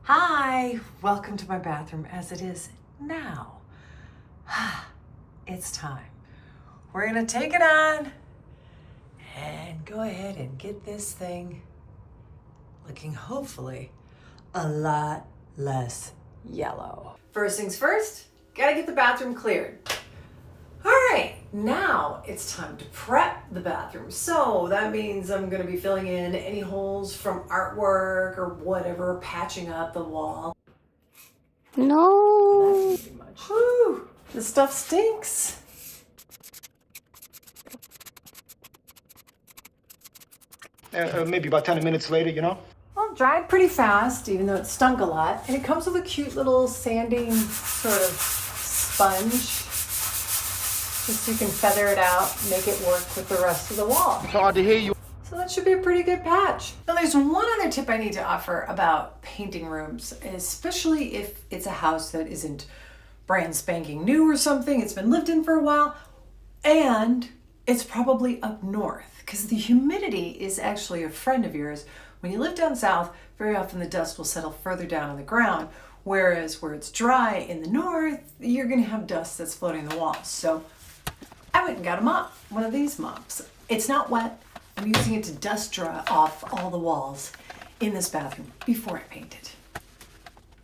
Hi, welcome to my bathroom as it is now. It's time. We're gonna take it on and go ahead and get this thing looking hopefully a lot less yellow. First things first, gotta get the bathroom cleared. All right, now it's time to prep the bathroom. So that means I'm gonna be filling in any holes from artwork or whatever, patching up the wall. No. That's pretty much. Whew, the stuff stinks. Maybe about 10 minutes later, you know? Well, it dried pretty fast, even though it stunk a lot. And it comes with a cute little sanding sort of sponge. Just so you can feather it out, make it work with the rest of the wall. It's hard to hear you. So that should be a pretty good patch. Now there's one other tip I need to offer about painting rooms, especially if it's a house that isn't brand spanking new or something, it's been lived in for a while, and it's probably up north, because the humidity is actually a friend of yours. When you live down south, very often the dust will settle further down on the ground, whereas where it's dry in the north, you're gonna have dust that's floating in the walls. So I went and got a mop, one of these mops. It's not wet. I'm using it to dust dry off all the walls in this bathroom before I paint it.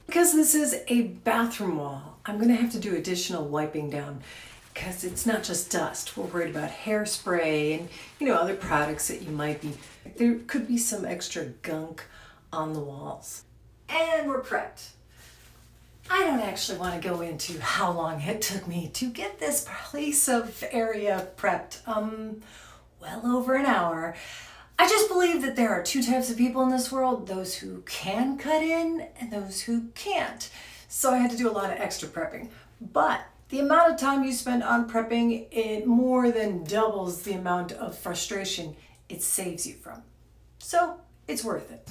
Because this is a bathroom wall, I'm gonna have to do additional wiping down because it's not just dust. We're worried about hairspray and other products that you might be, there could be some extra gunk on the walls. And we're prepped. I don't actually want to go into how long it took me to get this piece of area prepped. Well over an hour. I just believe that there are two types of people in this world, those who can cut in and those who can't. So I had to do a lot of extra prepping. But the amount of time you spend on prepping, it more than doubles the amount of frustration it saves you from. So it's worth it.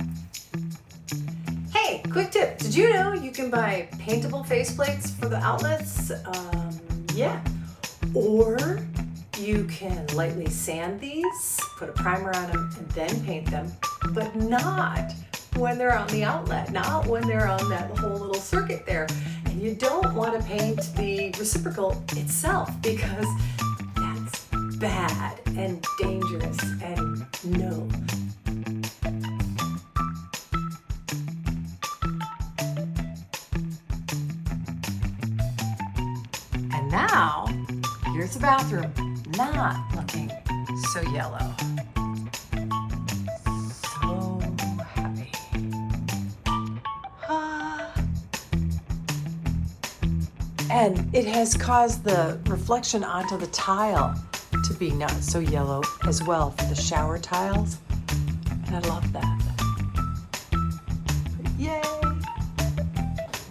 Hey, quick tip. Did you know you can buy paintable faceplates for the outlets? Yeah. Or you can lightly sand these, put a primer on them, and then paint them, but not when they're on the outlet, not when they're on that whole little circuit there. And you don't want to paint the reciprocal itself because that's bad and dangerous and no. And now, here's the bathroom, not looking so yellow. So happy. And it has caused the reflection onto the tile to be not so yellow as well for the shower tiles. And I love that. Yay!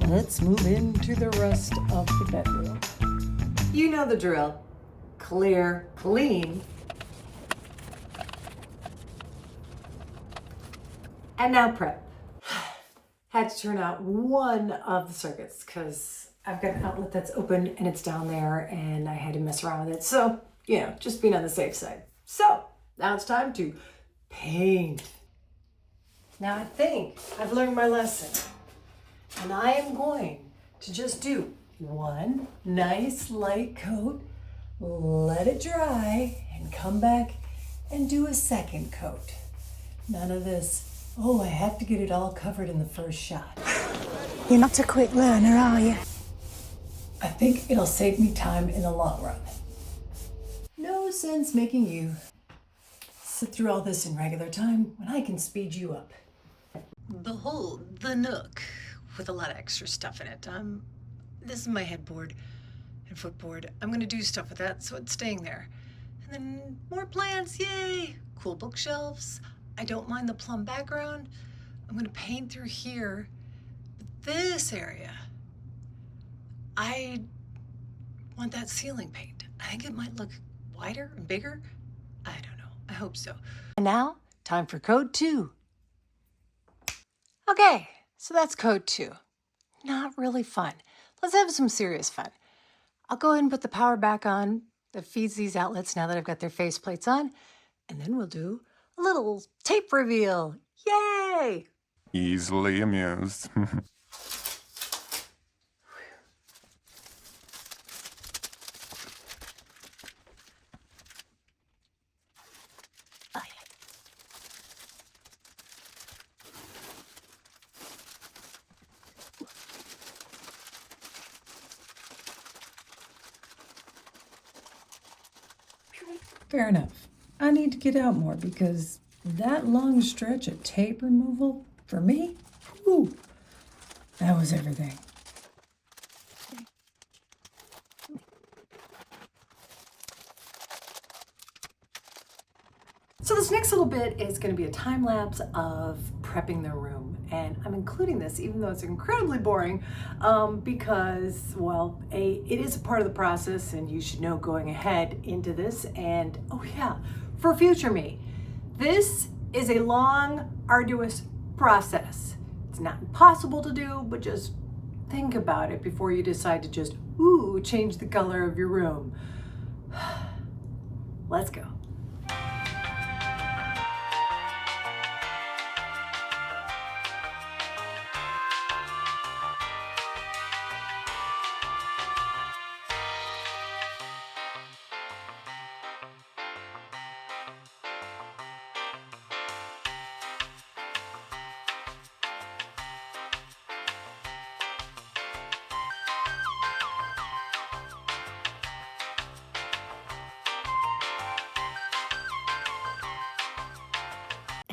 Let's move into the rest of the bedroom. You know the drill. Clear, clean. And now prep. Had to turn out one of the circuits because I've got an outlet that's open and it's down there and I had to mess around with it. So, just being on the safe side. So, now it's time to paint. Now I think I've learned my lesson. And I am going to just do one nice light coat, let it dry, and come back and do a second coat. None of this, I have to get it all covered in the first shot. You're not a quick learner, are you? I think it'll save me time in the long run. No sense making you sit through all this in regular time when I can speed you up. Behold the nook with a lot of extra stuff in it. This is my headboard and footboard. I'm gonna do stuff with that, so it's staying there. And then more plants, yay! Cool bookshelves. I don't mind the plum background. I'm gonna paint through here. But this area, I want that ceiling paint. I think it might look wider and bigger. I don't know, I hope so. And now, time for code 2. Okay, so that's code 2. Not really fun. Let's have some serious fun. I'll go ahead and put the power back on that feeds these outlets now that I've got their faceplates on, and then we'll do a little tape reveal. Yay! Easily amused. Fair enough. I need to get out more because that long stretch of tape removal, for me, whew, that was everything. So this next little bit is going to be a time lapse of prepping the room, and I'm including this even though it's incredibly boring because, well, it is a part of the process and you should know going ahead into this. And oh yeah, for future me, this is a long, arduous process. It's not impossible to do, but just think about it before you decide to just change the color of your room. Let's go.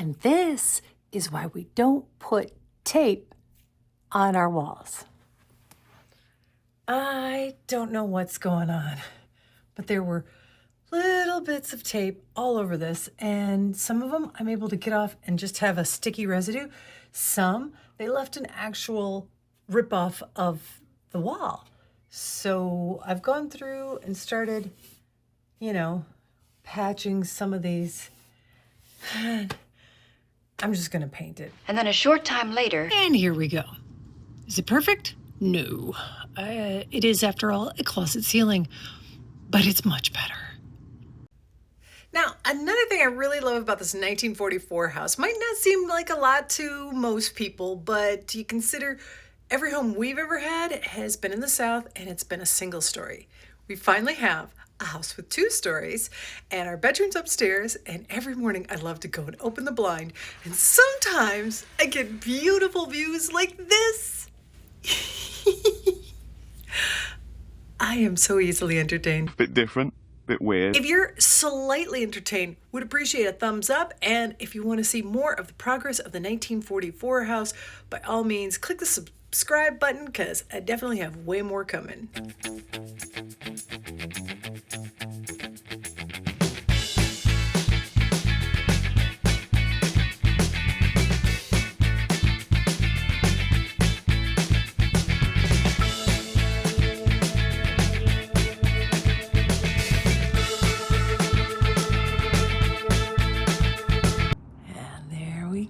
And this is why we don't put tape on our walls. I don't know what's going on, but there were little bits of tape all over this, and some of them I'm able to get off and just have a sticky residue. Some, they left an actual rip-off of the wall. So I've gone through and started, patching some of these. I'm just gonna paint it. And then a short time later... And here we go. Is it perfect? No. It is, after all, a closet ceiling, but it's much better. Now, another thing I really love about this 1944 house might not seem like a lot to most people, but you consider every home we've ever had has been in the South, and it's been a single story. We finally have a house with 2 stories, and our bedroom's upstairs, and every morning I love to go and open the blind, and sometimes I get beautiful views like this. I am so easily entertained. Bit different, bit weird. If you're slightly entertained, would appreciate a thumbs up, and if you want to see more of the progress of the 1944 house, by all means, click the subscribe button, because I definitely have way more coming.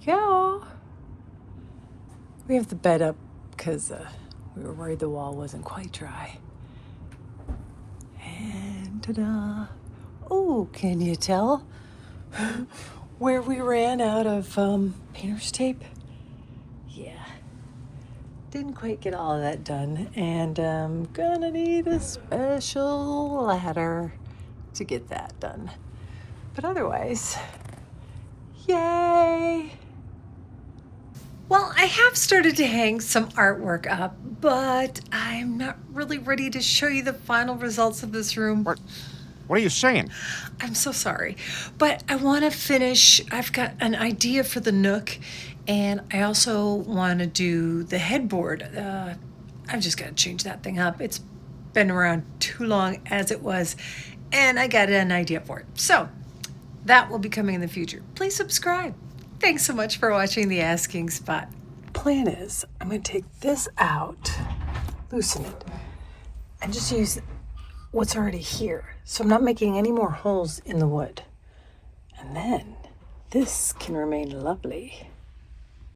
Go. We have the bed up because we were worried the wall wasn't quite dry. And ta-da! Oh, can you tell where we ran out of painter's tape? Yeah, didn't quite get all of that done, and I'm gonna need a special ladder to get that done. But otherwise, yay! Well, I have started to hang some artwork up, but I'm not really ready to show you the final results of this room. What are you saying? I'm so sorry, but I want to finish. I've got an idea for the nook, and I also want to do the headboard. I've just got to change that thing up. It's been around too long as it was, and I got an idea for it. So that will be coming in the future. Please subscribe. Thanks so much for watching The Asking Spot. Plan is, I'm going to take this out, loosen it, and just use what's already here. So I'm not making any more holes in the wood. And then this can remain lovely.